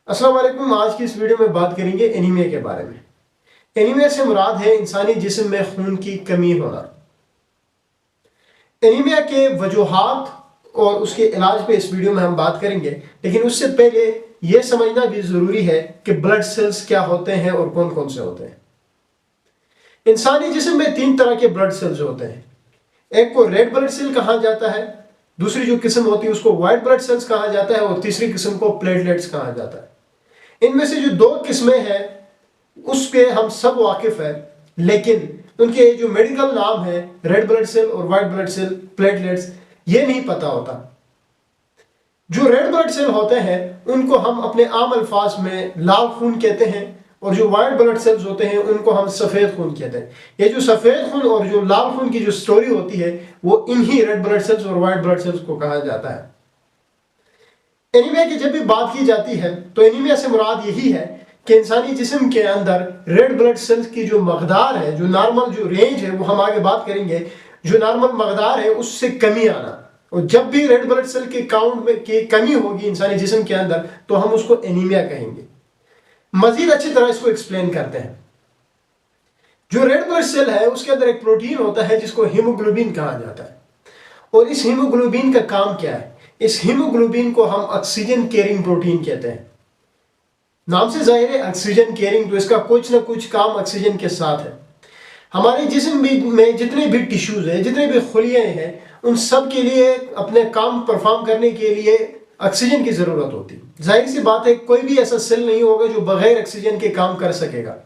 अस्सलाम वालेकुम। आज की इस वीडियो में बात करेंगे एनीमिया के बारे में। एनीमिया से मुराद है इंसानी जिस्म में खून की कमी होना। एनीमिया के वजूहात और उसके इलाज पे इस वीडियो में हम बात करेंगे, लेकिन उससे पहले यह समझना भी जरूरी है कि ब्लड सेल्स क्या होते हैं और कौन कौन से होते हैं। इंसानी जिस्म में 3 तरह के ब्लड सेल्स होते हैं। एक को रेड ब्लड सेल कहा जाता है, दूसरी जो किस्म होती है उसको व्हाइट ब्लड सेल्स कहा जाता है और तीसरी किस्म को प्लेटलेट्स कहा जाता है। इनमें से जो 2 किस्में हैं उसके हम सब वाकिफ हैं, लेकिन उनके जो मेडिकल नाम है रेड ब्लड सेल और व्हाइट ब्लड सेल, प्लेटलेट्स, ये नहीं पता होता। जो रेड ब्लड सेल होते हैं उनको हम अपने आम अल्फाज में लाल खून कहते हैं और जो व्हाइट ब्लड सेल्स होते हैं उनको हम सफेद खून कहते हैं। ये जो सफेद खून और जो लाल खून की जो स्टोरी होती है वो इन्हीं रेड ब्लड सेल्स और व्हाइट ब्लड सेल्स को कहा जाता है। एनीमिया की जब भी बात की जाती है तो एनीमिया से मुराद यही है कि इंसानी जिस्म के अंदर रेड ब्लड सेल्स की जो मकदार है, जो नॉर्मल जो रेंज है, वो हम आगे बात करेंगे, जो नॉर्मल मकदार है उससे कमी आना। और जब भी रेड ब्लड सेल के काउंट में की कमी होगी इंसानी जिस्म के अंदर तो हम उसको एनीमिया कहेंगे। मजीद अच्छी तरह इसको एक्सप्लेन करते हैं। जो रेड ब्लड सेल है उसके अंदर एक प्रोटीन होता है जिसको हीमोग्लोबिन कहा जाता है। और इस हीमोग्लोबिन का काम क्या है? इस हीमोग्लोबिन को हम ऑक्सीजन कैरिंग प्रोटीन कहते हैं। नाम से जाहिर है ऑक्सीजन कैरिंग, तो इसका कुछ ना कुछ काम ऑक्सीजन के साथ है। हमारे जिस्म में जितने भी टिश्यूज है, जितने भी खुलियां हैं, उन सब के लिए अपने काम परफॉर्म करने के लिए ऑक्सीजन की जरूरत होती है। जाहिर सी बात है कोई भी ऐसा सेल नहीं होगा जो बगैर ऑक्सीजन के काम कर सकेगा,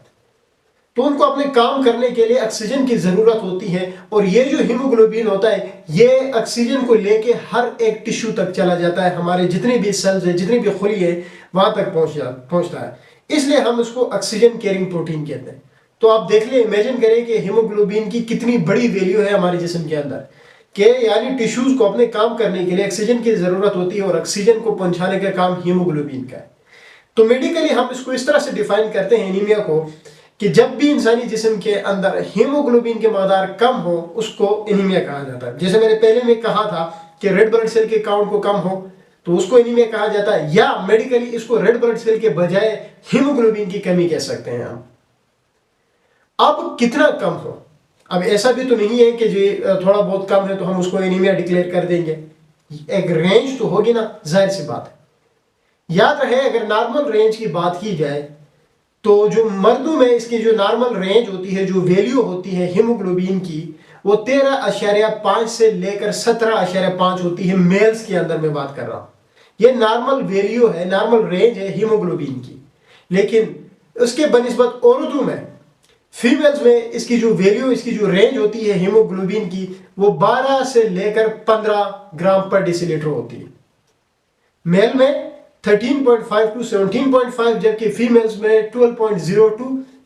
तो उनको अपने काम करने के लिए ऑक्सीजन की जरूरत होती है। और ये जो हीमोग्लोबिन होता है ये ऑक्सीजन को लेके हर एक टिश्यू तक चला जाता है। हमारे जितने भी सेल्स है, जितनी भी खुली है, वहां तक पहुंचता है। इसलिए हम उसको ऑक्सीजन कैरिंग प्रोटीन कहते हैं। तो आप देख ले, इमेजिन करें कि हीमोग्लोबिन की कितनी बड़ी वैल्यू है हमारे जिस्म के अंदर, कि यानी टिश्यूज को अपने काम करने के लिए ऑक्सीजन की जरूरत होती है और ऑक्सीजन को पहुंचाने का काम हीमोग्लोबिन का है। तो मेडिकली हम इसको इस तरह से डिफाइन करते हैं एनीमिया को कि जब भी इंसानी जिस्म के अंदर हीमोग्लोबिन के मकदार कम हो उसको एनीमिया कहा जाता है। जैसे मैंने पहले में कहा था कि रेड ब्लड सेल के काउंट को कम हो तो उसको एनीमिया कहा जाता है, या मेडिकली इसको रेड ब्लड सेल के बजाय हीमोग्लोबिन की कमी कह सकते हैं हम। अब कितना कम हो, अब ऐसा भी तो नहीं है कि जी थोड़ा बहुत कम है तो हम उसको एनीमिया डिक्लेयर कर देंगे। एक रेंज तो होगी ना, जाहिर सी बात है। याद रहे अगर नॉर्मल रेंज की बात की जाए तो जो मर्दों में इसकी जो नॉर्मल रेंज होती है, जो वैल्यू होती है हीमोग्लोबिन की, वो 13.5 से लेकर 17.5 होती है। मेल्स के अंदर मैं बात कर रहा हूं, ये नॉर्मल वैल्यू है, नॉर्मल रेंज है हीमोग्लोबिन की। लेकिन उसके बनिस्बत औरतों में, फीमेल्स में इसकी जो वैल्यू, इसकी जो रेंज होती है हीमोग्लोबिन की, वो 12 से लेकर 15 ग्राम पर डेसीलीटर होती है। मेल में 13.5 टू 17.5, जबकि फीमेल्स में 12.0 टू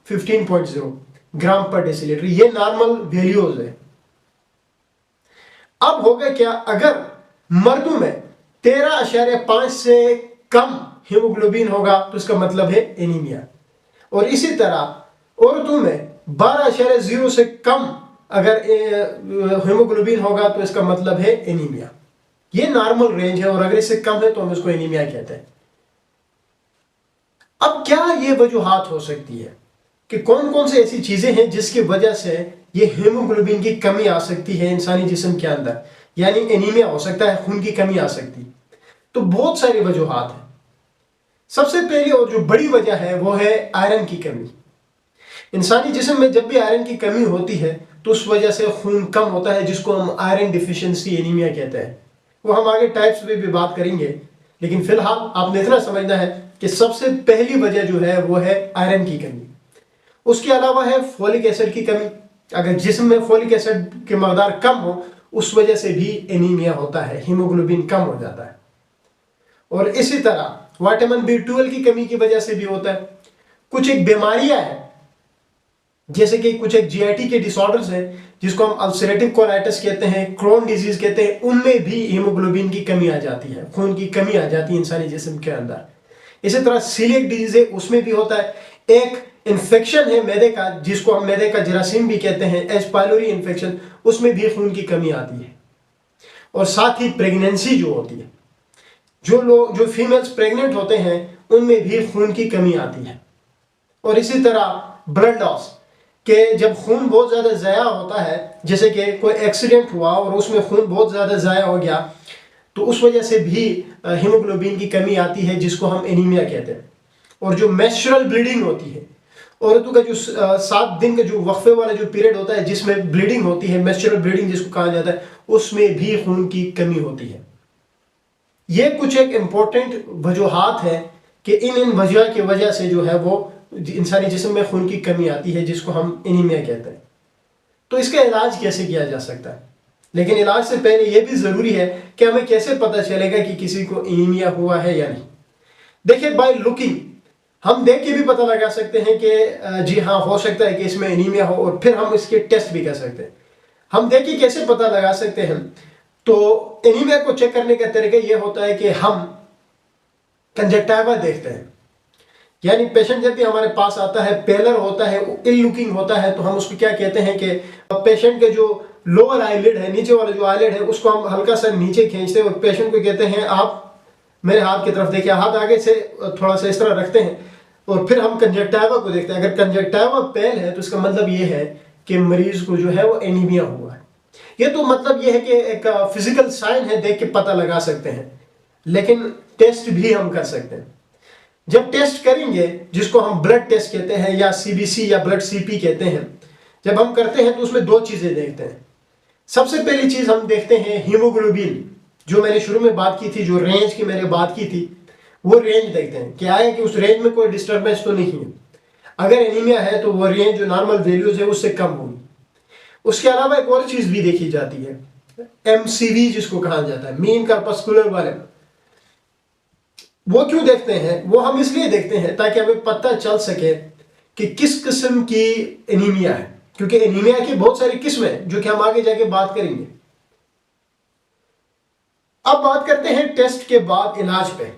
15.0 ग्राम पर डेसीलीटर। ये नॉर्मल वैल्यूज है। अब होगा क्या, अगर मर्दों में 13.5 से कम हीमोग्लोबिन होगा तो इसका मतलब है एनीमिया। और इसी तरह औरतों में 12.0 से कम अगर हीमोग्लोबिन होगा तो इसका मतलब है एनीमिया। ये नॉर्मल रेंज है और अगर इससे कम है तो हम इसको एनीमिया कहते हैं। अब क्या ये वजूहात हो सकती है कि कौन कौन से ऐसी चीजें हैं जिसकी वजह से ये हीमोग्लोबिन की कमी आ सकती है इंसानी जिस्म के अंदर, यानी एनीमिया हो सकता है, खून की कमी आ सकती है। तो बहुत सारी वजूहात हैं। सबसे पहली और जो बड़ी वजह है वो है आयरन की कमी। इंसानी जिस्म में जब भी आयरन की कमी होती है तो उस वजह से खून कम होता है, जिसको हम आयरन डिफिशियंसी एनीमिया कहते हैं। वो हम आगे टाइप्स पे भी बात करेंगे, लेकिन फिलहाल आपने इतना समझना है कि सबसे पहली वजह जो है वो है आयरन की कमी। उसके अलावा है फोलिक एसिड की कमी। अगर जिस्म में फोलिक एसिड के मकदार कम हो उस वजह से भी एनीमिया होता है, हीमोग्लोबिन कम हो जाता है। और इसी तरह विटामिन B12 की कमी की वजह से भी होता है। कुछ एक बीमारियां हैं, जैसे कि कुछ एक GIT के डिसऑर्डर्स हैं जिसको हम अल्सरेटिव कोलाइटिस कहते हैं, क्रोन डिजीज कहते हैं, उनमें भी हीमोग्लोबिन की कमी आ जाती है, खून की कमी आ जाती है इंसानी जिस्म के अंदर। इसी तरह सीलिएक डिजीज है, उसमें भी होता है। एक इन्फेक्शन है मैदे का जिसको हम मैदे का जरासीम भी कहते हैं, एच पायलोरी इन्फेक्शन, उसमें भी खून की कमी आती है। और साथ ही प्रेगनेंसी जो होती है, जो फीमेल्स प्रेग्नेंट होते हैं उनमें भी खून की कमी आती है। और इसी तरह ब्लड लॉस के जब खून बहुत ज़्यादा ज़ाया होता है, जैसे कि कोई एक्सीडेंट हुआ और उसमें खून बहुत ज़्यादा ज़ाया हो गया, तो उस वजह से भी हीमोग्लोबिन की कमी आती है, जिसको हम एनीमिया कहते हैं। और जो मेंस्ट्रुअल ब्लीडिंग होती है, औरतों का जो 7 दिन का जो वक्फे वाला जो पीरियड होता है जिसमें ब्लीडिंग होती है, मेंस्ट्रुअल ब्लीडिंग जिसको कहा जाता है, उसमें भी खून की कमी होती है। ये कुछ एक इम्पोर्टेंट वजूहात है कि इन वजह की वजह से जो है वो इंसानी जिस्म में खून की कमी आती है, जिसको हम एनीमिया कहते हैं। तो इसका इलाज कैसे किया जा सकता है? लेकिन इलाज से पहले यह भी ज़रूरी है कि हमें कैसे पता चलेगा कि किसी को एनीमिया हुआ है या नहीं। देखिए, बाय लुकिंग हम देख के भी पता लगा सकते हैं कि जी हाँ, हो सकता है कि इसमें एनीमिया हो, और फिर हम इसके टेस्ट भी कर सकते हैं। हम देख के कैसे पता लगा सकते हैं? तो एनीमिया को चेक करने का तरीका यह होता है कि हम कंजक्टिवा देखते हैं। यानी पेशेंट जब भी हमारे पास आता है, पेलर होता है, इल लुकिंग होता है, तो हम उसको क्या कहते हैं कि पेशेंट के जो लोअर आईलिड है, नीचे वाला जो आईलिड है, उसको हम हल्का सा नीचे खींचते हैं और पेशेंट को कहते हैं आप मेरे हाथ की तरफ देखिए। हाथ आगे से थोड़ा सा इस तरह रखते हैं और फिर हम कंजक्टिवा को देखते हैं। अगर कंजक्टिवा पेल है तो इसका मतलब ये है कि मरीज को जो है वो एनीमिया हुआ है। ये तो मतलब ये है कि एक फिजिकल साइन है, देख के पता लगा सकते हैं। लेकिन टेस्ट भी हम कर सकते हैं। जब टेस्ट करेंगे, जिसको हम ब्लड टेस्ट कहते हैं या सीबीसी या ब्लड सीपी कहते हैं, जब हम करते हैं तो उसमें 2 चीजें देखते हैं। सबसे पहली चीज हम देखते हैं हीमोग्लोबिन, जो मैंने शुरू में बात की थी, जो रेंज की मैंने बात की थी, वो रेंज देखते हैं क्या है कि उस रेंज में कोई डिस्टर्बेंस तो नहीं है। अगर एनीमिया है तो वो रेंज जो नॉर्मल वैल्यूज है उससे कम होगी। उसके अलावा एक और चीज भी देखी जाती है, एमसीवी जिसको कहा जाता है, मीन कॉर्पस्कुलर वॉल्यूम। वो क्यों देखते हैं? वो हम इसलिए देखते हैं ताकि हमें पता चल सके कि किस किस्म की एनीमिया है, क्योंकि एनीमिया की बहुत सारी किस्में हैं जो कि हम आगे जाके बात करेंगे। अब बात करते हैं टेस्ट के बाद इलाज पे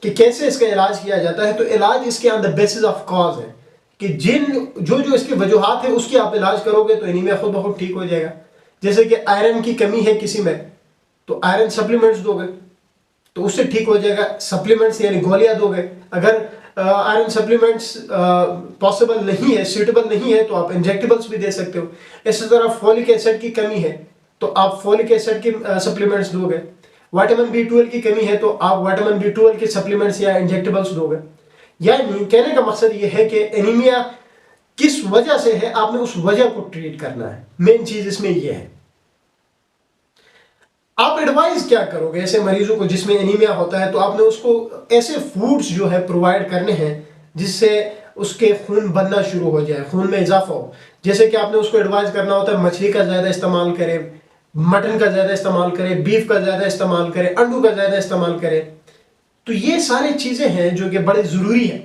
कि कैसे इसका इलाज किया जाता है। तो इलाज इसके on the basis of cause है कि जो इसकी वजूहात है उसकी आप इलाज करोगे तो एनीमिया खुद ब खुद ठीक हो जाएगा। जैसे कि आयरन की कमी है किसी में, तो आयरन सप्लीमेंट्स दोगे तो उससे ठीक हो जाएगा। सप्लीमेंट्स यानी गोलियां दोगे। अगर आयरन सप्लीमेंट्स पॉसिबल नहीं है, सूटेबल नहीं है, तो आप इंजेक्टेबल्स भी दे सकते हो। इसी तरह फोलिक एसिड की कमी है तो आप फोलिक एसिड की सप्लीमेंट्स दोगे। विटामिन B12 की कमी है तो आप विटामिन B12 के सप्लीमेंट्स या इंजेक्टेबल्स दोगे। यानी कहने का मकसद ये है कि एनीमिया किस वजह से है, आपने उस वजह को ट्रीट करना है। मेन चीज इसमें यह है। आप एडवाइस क्या करोगे ऐसे मरीजों को जिसमें एनीमिया होता है? तो आपने उसको ऐसे फूड्स जो है प्रोवाइड करने हैं जिससे उसके खून बनना शुरू हो जाए, खून में इजाफा हो। जैसे कि आपने उसको एडवाइस करना होता है मछली का ज्यादा इस्तेमाल करे, मटन का ज्यादा इस्तेमाल करे, बीफ का ज्यादा इस्तेमाल करे, अंडों का ज्यादा इस्तेमाल करे। तो ये सारी चीजें हैं जो कि बड़े जरूरी है।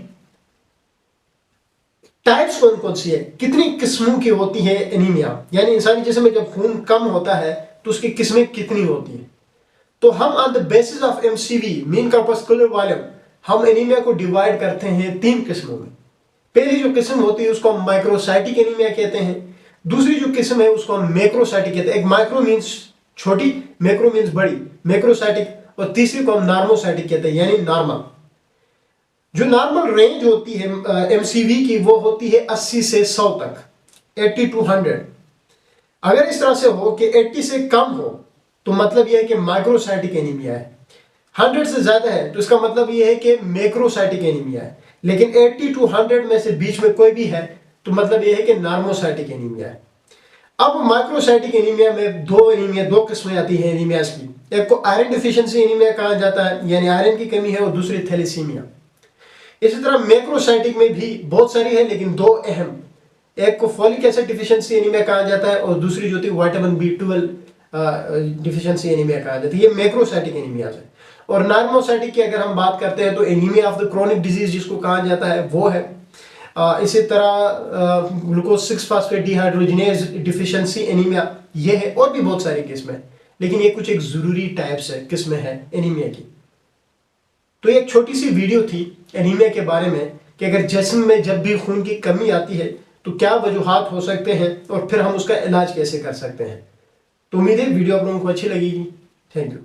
टाइप्स कौन कौन सी है, कितनी किस्मों की होती है एनीमिया, यानी इंसानी जिस्म में जब खून कम होता है तो उसकी किस्में कितनी होती है? तो हम on the basis of MCV, mean corpuscular volume, हम एनीमिया को डिवाइड करते हैं 3 किस्मों में। पहली जो किस्म होती है उसको हम माइक्रोसाइटिक एनीमिया कहते हैं। दूसरी जो किस्म है उसको हम मैक्रोसाइटिक कहते हैं। एक माइक्रो मीन्स छोटी, मैक्रो मीन्स बड़ी, मैक्रोसाइटिक। और तीसरी को हम नॉर्मोसाइटिक कहते हैं, यानी नॉर्मल। जो नॉर्मल रेंज होती है एमसीवी की, वो होती है 80 से 100 तक, 80 to 100। अगर इस तरह से हो कि 80 से कम हो तो मतलब यह है कि माइक्रोसाइटिक एनीमिया है। 100 से ज्यादा है तो इसका मतलब यह है कि मैक्रोसाइटिक एनीमिया है। लेकिन 80 to 100 में से बीच में कोई भी है तो मतलब यह है कि नॉर्मोसाइटिक एनीमिया है। अब माइक्रोसाइटिक एनीमिया में दो किस्में आती हैं एनीमियाज की। एक को आयरन डिफिशिएंसी एनीमिया कहा जाता है, यानी आयरन की कमी है, और दूसरी थैलेसीमिया। इसी तरह मैक्रोसाइटिक में भी बहुत सारी है, लेकिन 2 अहम, एक को फोलिक एसिड डिफिशिएंसी एनीमिया कहा जाता है और दूसरी जो थी विटामिन B12 डिफिशिएंसी एनीमिया कहा जाता है। ये मैक्रोसाइटिक एनीमिया है। और नॉर्मोसाइटिक की अगर हम बात करते हैं तो anaemia of the chronic disease जिसको कहा जाता है वो है। इसी तरह glucose 6 phosphate dehydrogenase deficiency anaemia, ये है। और भी बहुत सारी किस्में हैं, लेकिन ये कुछ एक जरूरी टाइप्स है, किस्में हैं एनीमिया की। तो एक छोटी सी वीडियो थी एनीमिया के बारे में कि अगर जिस्म में जब भी खून की कमी आती है तो क्या वजूहात हो सकते हैं और फिर हम उसका इलाज कैसे कर सकते हैं। तो उम्मीद है वीडियो आप लोगों को अच्छी लगेगी। Thank you.